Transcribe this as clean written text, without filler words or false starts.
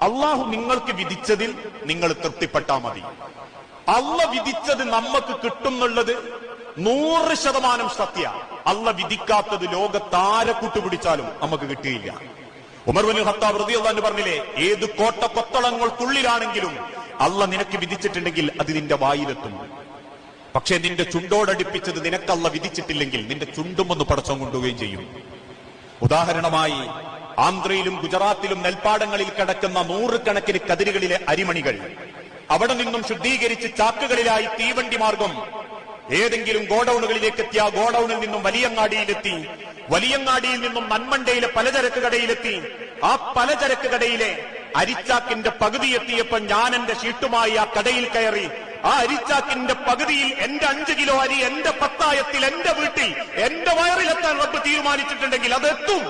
അള്ളാഹു നിങ്ങൾക്ക് വിധിച്ചതിൽ നിങ്ങൾ തൃപ്തിപ്പെട്ടാൽ മതി. അള്ള വിധിച്ചത് നമുക്ക് കിട്ടുന്നുള്ളത് 100% സത്യ. അള്ള വിധിക്കാത്തത് ലോകത്താരെ കൂട്ടുപിടിച്ചാലും നമുക്ക് കിട്ടിയില്ല. ഉമർ ഇബ്നുൽ ഖത്താബ് റളിയല്ലാഹു അൻഹു പറഞ്ഞില്ലേ, ഏത് കോട്ട കൊത്തളങ്ങൾക്കുള്ളിലാണെങ്കിലും അള്ള നിനക്ക് വിധിച്ചിട്ടുണ്ടെങ്കിൽ അത് നിന്റെ വായിലെത്തും. പക്ഷെ നിന്റെ ചുണ്ടോടടുപ്പിച്ചത് നിനക്കല്ല വിധിച്ചിട്ടില്ലെങ്കിൽ നിന്റെ ചുണ്ടും ഒന്ന് പടച്ചം കൊണ്ടുപോവുകയും ചെയ്യും. ഉദാഹരണമായി ആന്ധ്രയിലും ഗുജറാത്തിലും നെൽപ്പാടങ്ങളിൽ കിടക്കുന്ന 100 കണക്കിന് കതിരുകളിലെ അരിമണികൾ അവിടെ നിന്നും ശുദ്ധീകരിച്ച് ചാക്കുകളിലായി തീവണ്ടി മാർഗം ഏതെങ്കിലും ഗോഡൌണുകളിലേക്ക് എത്തിയ ഗോഡൌണിൽ നിന്നും വലിയങ്ങാടിയിലെത്തി, വലിയങ്ങാടിയിൽ നിന്നും നന്മണ്ടയിലെ പലചരക്ക് കടയിലെത്തി. ആ പലചരക്ക് കടയിലെ അരിച്ചാക്കിന്റെ പകുതി എത്തിയപ്പോൾ ഞാൻ എന്റെ ഷീട്ടുമായി ആ കടയിൽ കയറി. ആ അരിച്ചാക്കിന്റെ പകുതിയിൽ എന്റെ 5 കിലോ അരി എന്റെ പത്തായത്തിൽ എന്റെ വീട്ടിൽ എന്റെ വയറിലെത്താൻ റബ്ബ് തീരുമാനിച്ചിട്ടുണ്ടെങ്കിൽ അതെത്തും.